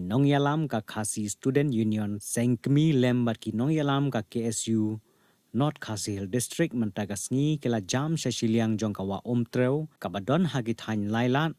nong yalam ka Khasi Student Union sengkmi lembat ki nong yalam ka KSU North Khasi Hill District Mantagasngi kila jam shilliang jong ka Wah Umtrew ka badon hagithan Lailad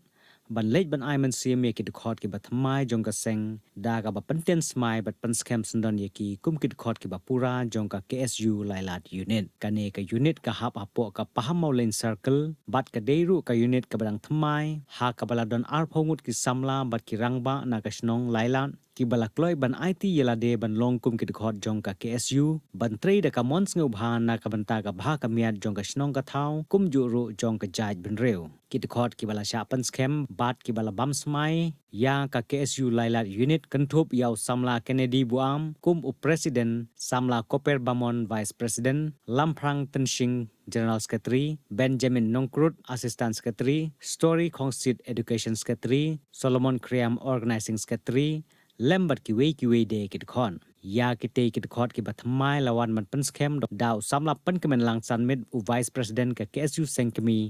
ban lej ban ai man sim ye ki dkhot ki batmai jong ka seng da ka ba panten smai bat pynskhem sandon ye ki kum ki dkhot ki ba pura jong ka KSU Lailad Unit kane ka unit ka hap hapo ka paham maulin circle bat ka deiru ka unit ka badang thamai ha ka baladon ar phongut ki samla bat ki rangba na ka snong Lailad ki balakloi ban IT yelade ban long kum ki dkhot jong ka KSU ban trei da ka mons ngeu bhan na ka banta ka bha ka miat jong ka snong ka thau kum ju ru jong ka jaj bin reu ki dkhot ki bala sha pynskhem bat ki bala bam smai ya ka KSU Lailad Unit kantup yaw samla Kennedy buam kum up president samla koper bamon vice president lamprang tenshing General Secretary Benjamin Nongkrut Assistant Secretary Story Khongsit Education Secretary Solomon Kriam Organizing Secretary lembat ki wei de ki dkhon ya ki te ki dkhot ki bathmai lawan man pynskhem daw samla pan kemen lang san mit u vice president ka KSU sengkmi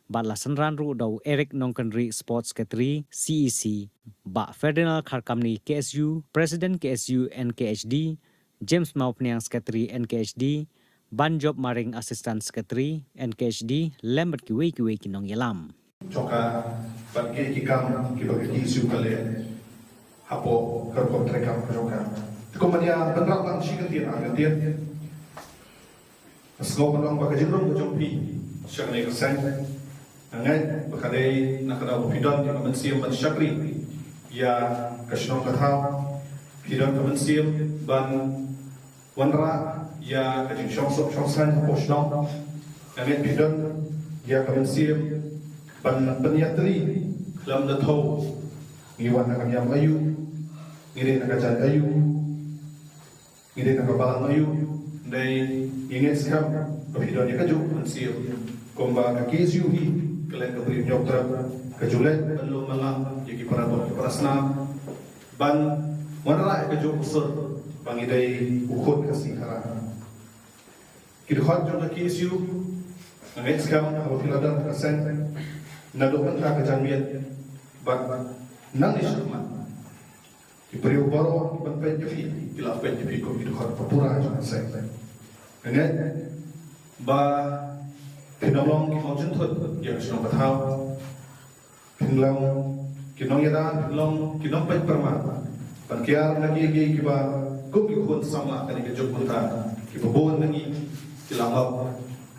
ba la sanran ru daw Eric Nongkanri Sports Secretary CEC ba Ferdinand Kharkamni KSU President KSU NKHD James Maupniang Secretary NKHD Banjob Maring Assistant Secretary NKHD lembat ki wei ki nong yalam joka bagi kikam ki bagi KSU kale hapo kerkop trekam joka komania benrak lang si kantin asgo pandang bagi jendong jompi syakne keseng angai bakadai nakada pidon di mensiam ban syakri ya kasnong kathau pidon ke mensiam ban wanra ya kajing syong san posnong angai pidon ya ke mensiam ban penyatri lam da thau ngiwan nak yam ayu ngire nak jan ayu ngire nak balang ayu dai inget skam pidon ya kaju mensiam komba ka KSU hi kalian keberi nyoktra kejulen belum malam jadi para senam ban wanra keju usul bangidai ukut kasih hara kidkhot jong KSU ngai skam apabila dan kesen nadok mentah kejanmian ban nang isma diberi ubaro ban penjepi ila penjepi ko kidkhot pura jong sen ngai ba Kinolong kinong thut yang sinong kathau kinong yadan kinong pai perma pankiar lagi kiba kum ikut sama kani ke jok punta kiba bon lagi kilangau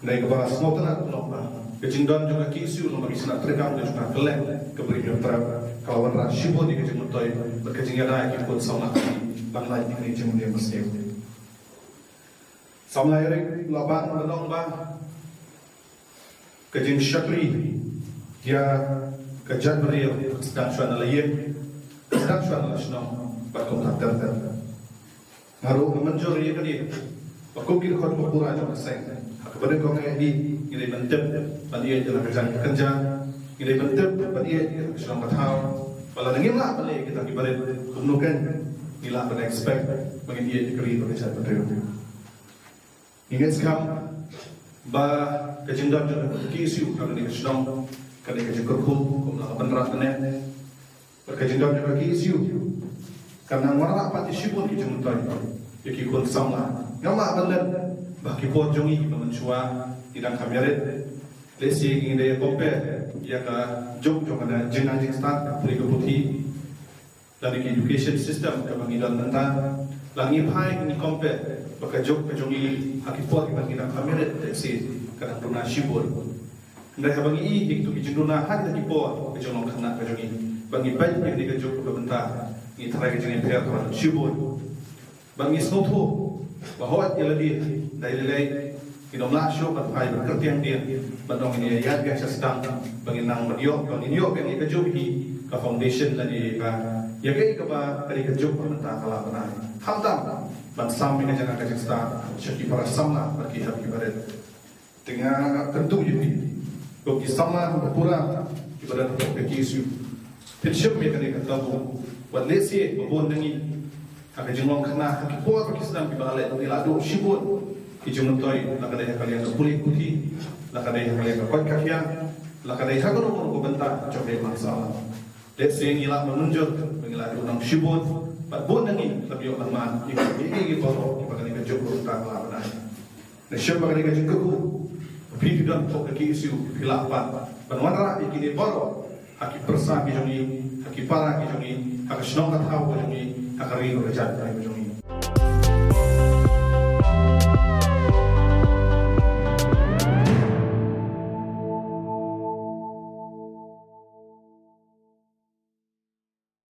nai ke ba smotana kinong ba kejingdon juga KSU lo bagi sila trekam dan juga keleng keberi nyotra kawan ra shibo di kejing mutoi berkejing yada ikut sama banglai ini jemun yang mesir sama erik laban menong ba kejing syakri dia kejat beriau sedang syuan alayen sedang syuan alasnong bakum takter ngaru menjur ia kini bakum kiri khot pura jom seng kepada kau di ini bentep balik dalam kerja ini bentep balik sedang bathau bala nangim lah balik kita kibare kumnukan nila pada expect bagi dia dikeri pekerjaan beriau ingat sekam ba kejendam juga KSU kalau di Kesulong kalau di Kerkhul kumla benrak kene berkejendam juga KSU karena warna pati sibun kejendam yaki kun sama ngama balen bah kipot jongi mencua tidak kameret lesi ingin dia kompe ya ka jok ada jenang start puri keputi dari education system ke bangidan mentah langi pai ini kompe baka jok jongi hakipot kita kameret lesi kana puna shibur ndai habangi i hiktu kijunduna hak ta kipo ke jong khana ke jongi bangi pai ni ke jok ke benta ni thara ke jongi pher thara shibur bangi snotho bahwa yaladi dai lelai kinomla sho kan pai ber kertiang dia bandong ini ya biasa sedang bangi nang medio bangi nio bangi ke jok hi ka foundation lagi ka ya ke ba kali ke jok benta kala bana hamtam ban sam ni jangan ke sta syaki para samna bagi hak ibarat dengan tentu jadi bagi sama pura ibarat KSU pensiun mereka ni kata tu buat lesi babon dengi akan jengong kena kipot bagi sedang dibalai ni lado shibun kijung toy lakadai kalian boleh ikuti lakadai kalian kuat kakia lakadai hagono ko bentar coba masalah let's say ngila menunjuk ngila unang shibut pat bon nangi tapi orang man iki poro bagani ka joko ta la banai na shib bagani ka joko pi dan to ka KSU hilapan banwara iki ni poro haki persa ki jongi haki para ki jongi haki shnong ka thau ki jongi haki ri ko jat ka jongi